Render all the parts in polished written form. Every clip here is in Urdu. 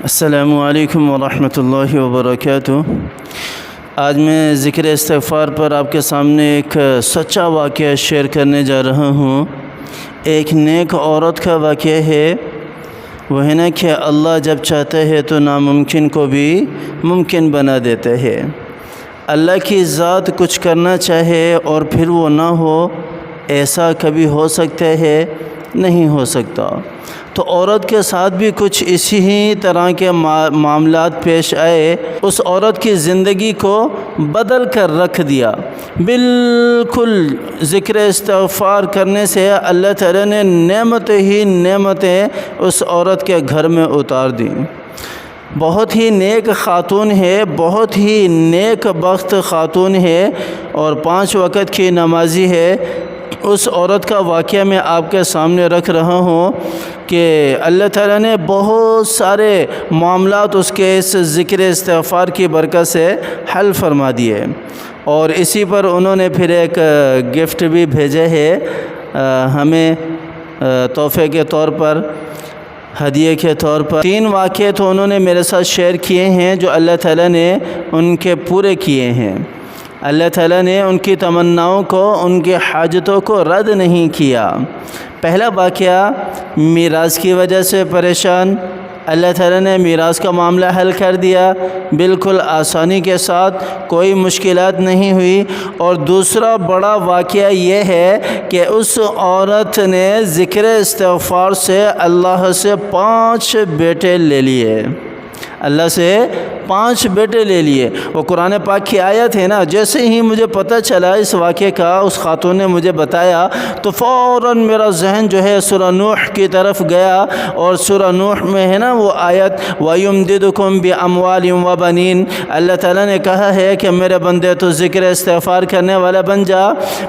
السلام علیکم ورحمۃ اللہ وبرکاتہ۔ آج میں ذکر استغفار پر آپ کے سامنے ایک سچا واقعہ شیئر کرنے جا رہا ہوں۔ ایک نیک عورت کا واقعہ ہے۔ وہ ہے نا کہ اللہ جب چاہتا ہے تو ناممکن کو بھی ممکن بنا دیتا ہے۔ اللہ کی ذات کچھ کرنا چاہے اور پھر وہ نہ ہو، ایسا کبھی ہو سکتا ہے؟ نہیں ہو سکتا۔ تو عورت کے ساتھ بھی کچھ اسی ہی طرح کے معاملات پیش آئے۔ اس عورت کی زندگی کو بدل کر رکھ دیا۔ بالکل ذکر استغفار کرنے سے اللہ تعالیٰ نے نعمتیں اس عورت کے گھر میں اتار دیں۔ بہت ہی نیک خاتون ہے، بہت ہی نیک بخت خاتون ہے اور 5 وقت کی نمازی ہے۔ اس عورت کا واقعہ میں آپ کے سامنے رکھ رہا ہوں کہ اللہ تعالیٰ نے بہت سارے معاملات اس کے اس ذکر استغفار کی برکت سے حل فرما دیے، اور اسی پر انہوں نے پھر ایک گفٹ بھی بھیجا ہے ہمیں تحفے کے طور پر، ہدیے کے طور پر۔ 3 واقعے تو انہوں نے میرے ساتھ شیئر کیے ہیں جو اللہ تعالیٰ نے ان کے پورے کیے ہیں۔ اللہ تعالیٰ نے ان کی تمناؤں کو، ان کی حاجتوں کو رد نہیں کیا۔ پہلا واقعہ، میراث کی وجہ سے پریشان، اللہ تعالیٰ نے میراث کا معاملہ حل کر دیا بالکل آسانی کے ساتھ، کوئی مشکلات نہیں ہوئی۔ اور دوسرا بڑا واقعہ یہ ہے کہ اس عورت نے ذکر استغفار سے اللہ سے 5 بیٹے لے لیے۔ اللہ سے 5 بیٹے لے لیے۔ وہ قرآن پاک کی آیت ہے نا۔ جیسے ہی مجھے پتہ چلا اس واقعے کا، اس خاتون نے مجھے بتایا، تو فوراً میرا ذہن جو ہے سورہ نوح کی طرف گیا، اور سورہ نوح میں ہے نا وہ آیت وَيُمْدِدُكُمْ بِأَمْوَالٍ وَبَنِينَ۔ اللہ تعالیٰ نے کہا ہے کہ میرے بندے تو ذکر استغفار کرنے والا بن جا،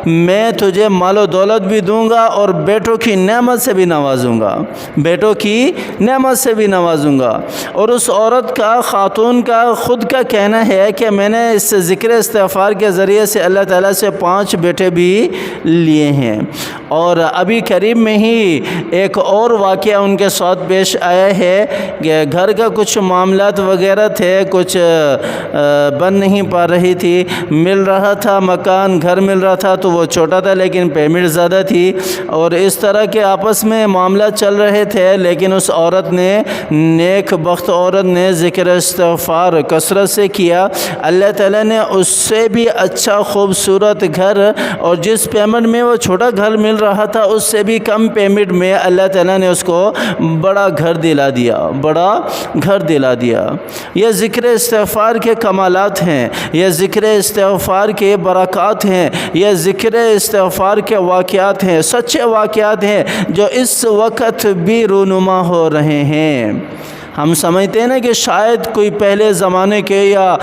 میں تجھے مال و دولت بھی دوں گا اور بیٹوں کی نعمت سے بھی نوازوں گا، بیٹوں کی نعمت سے بھی نوازوں گا۔ اور اس عورت کا، خاتون کا خود کا کہنا ہے کہ میں نے اس ذکر استغفار کے ذریعے سے اللہ تعالیٰ سے 5 بیٹے بھی لیے ہیں۔ اور ابھی قریب میں ہی ایک اور واقعہ ان کے ساتھ پیش آیا ہے کہ گھر کا کچھ معاملات وغیرہ تھے، کچھ بن نہیں پا رہی تھی، مل رہا تھا مکان، گھر مل رہا تھا تو وہ چھوٹا تھا لیکن پیمنٹ زیادہ تھی، اور اس طرح کے آپس میں معاملات چل رہے تھے۔ لیکن اس عورت نے، نیک بخت عورت نے ذکر استغفار کثرت سے کیا۔ اللہ تعالیٰ نے اس سے بھی اچھا خوبصورت گھر، اور جس پیمنٹ میں وہ چھوٹا گھر مل رہا تھا اس سے بھی کم پیمنٹ میں اللہ تعالیٰ نے اس کو بڑا گھر دلا دیا، بڑا گھر دلا دیا۔ یہ ذکر استغفار کے کمالات ہیں، یہ ذکر استغفار کے برکات ہیں، یہ ذکر استغفار کے واقعات ہیں، سچے واقعات ہیں جو اس وقت بھی رونما ہو رہے ہیں۔ ہم سمجھتے ہیں نا کہ شاید کوئی پہلے زمانے کے یا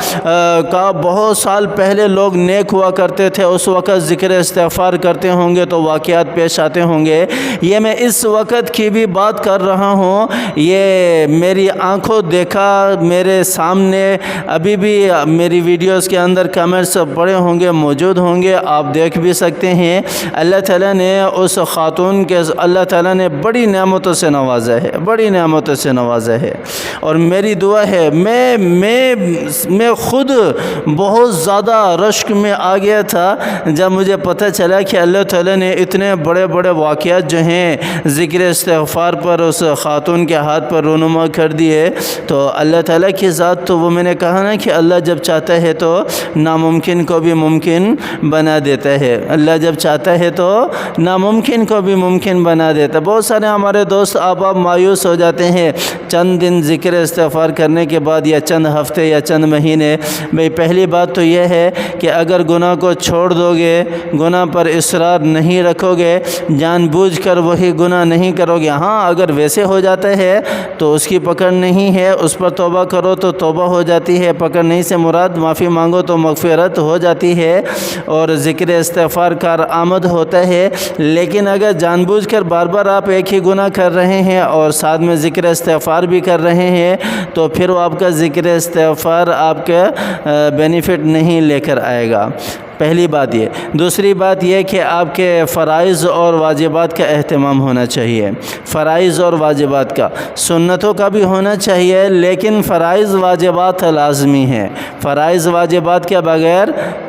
بہت سال پہلے لوگ نیک ہوا کرتے تھے، اس وقت ذکر استغفار کرتے ہوں گے تو واقعات پیش آتے ہوں گے۔ یہ میں اس وقت کی بھی بات کر رہا ہوں، یہ میری آنکھوں دیکھا، میرے سامنے ابھی بھی میری ویڈیوز کے اندر کمنٹس پڑے ہوں گے، موجود ہوں گے، آپ دیکھ بھی سکتے ہیں۔ اللہ تعالیٰ نے اس خاتون کے، اللہ تعالیٰ نے بڑی نعمتوں سے نوازا ہے، بڑی نعمتوں سے نوازا ہے۔ اور میری دعا ہے، میں خود بہت زیادہ رشک میں آ گیا تھا جب مجھے پتہ چلا کہ اللہ تعالیٰ نے اتنے بڑے بڑے واقعات جو ہیں ذکر استغفار پر اس خاتون کے ہاتھ پر رونما کر دیے۔ تو اللہ تعالیٰ کی ذات، تو وہ میں نے کہا نا کہ اللہ جب چاہتا ہے تو ناممکن کو بھی ممکن بنا دیتا ہے، اللہ جب چاہتا ہے تو ناممکن کو بھی ممکن بنا دیتا ہے۔ بہت سارے ہمارے دوست آپ مایوس ہو جاتے ہیں چند دن ذکر استغفار کرنے کے بعد، یا چند ہفتے یا چند مہینے۔ بھئی پہلی بات تو یہ ہے کہ اگر گناہ کو چھوڑ دو گے، گناہ پر اصرار نہیں رکھو گے، جان بوجھ کر وہی گناہ نہیں کرو گے، ہاں اگر ویسے ہو جاتا ہے تو اس کی پکڑ نہیں ہے، اس پر توبہ کرو تو توبہ ہو جاتی ہے، پکڑ نہیں سے مراد معافی مانگو تو مغفرت ہو جاتی ہے اور ذکر استغفار کارآمد ہوتا ہے۔ لیکن اگر جان بوجھ کر بار بار آپ ایک ہی گناہ کر رہے ہیں اور ساتھ میں ذکر استغفار بھی کر رہے ہیں تو پھر وہ آپ کا ذکر استغفار آپ کا بینیفٹ نہیں لے کر آئے گا۔ پہلی بات یہ۔ دوسری بات یہ کہ آپ کے فرائض اور واجبات کا اہتمام ہونا چاہیے، فرائض اور واجبات کا، سنتوں کا بھی ہونا چاہیے لیکن فرائض واجبات لازمی ہیں، فرائض واجبات کے بغیر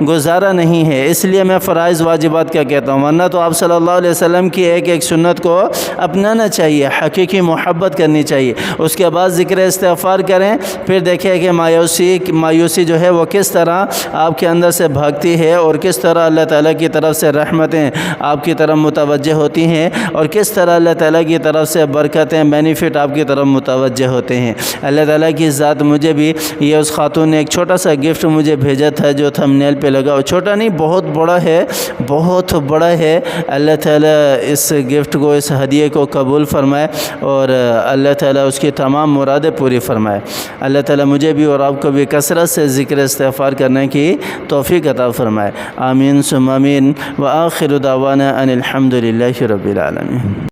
گزارا نہیں ہے، اس لیے میں فرائض واجبات کا کہتا ہوں، ورنہ تو آپ صلی اللہ علیہ وسلم کی ایک ایک سنت کو اپنانا چاہیے، حقیقی محبت کرنی چاہیے، اس کے بعد ذکر استغفار کریں، پھر دیکھیں کہ مایوسی جو ہے وہ کس طرح آپ کے اندر سے بھاگتی ہے اور کس طرح اللہ تعالیٰ کی طرف سے رحمتیں آپ کی طرف متوجہ ہوتی ہیں اور کس طرح اللہ تعالیٰ کی طرف سے برکتیں بینیفٹ آپ کی طرف متوجہ ہوتے ہیں۔ اللہ تعالیٰ کی ذات مجھے بھی یہ اس خاتون نے ایک چھوٹا سا گفٹ مجھے بھیجا تھا جو تھمبنیل پہ لگا، اور چھوٹا نہیں بہت بڑا ہے، بہت بڑا ہے۔ اللہ تعالیٰ اس گفٹ کو، اس ہدیے کو قبول فرمائے اور اللہ تعالیٰ اس کی تمام مرادیں پوری فرمائے۔ اللہ تعالیٰ مجھے بھی اور آپ کو بھی کثرت سے ذکر استغفار کرنے کی توفیق عطا فرمائے۔ آمین ثم آمین، وآخر دعوانا ان الحمد للہ رب العالمین۔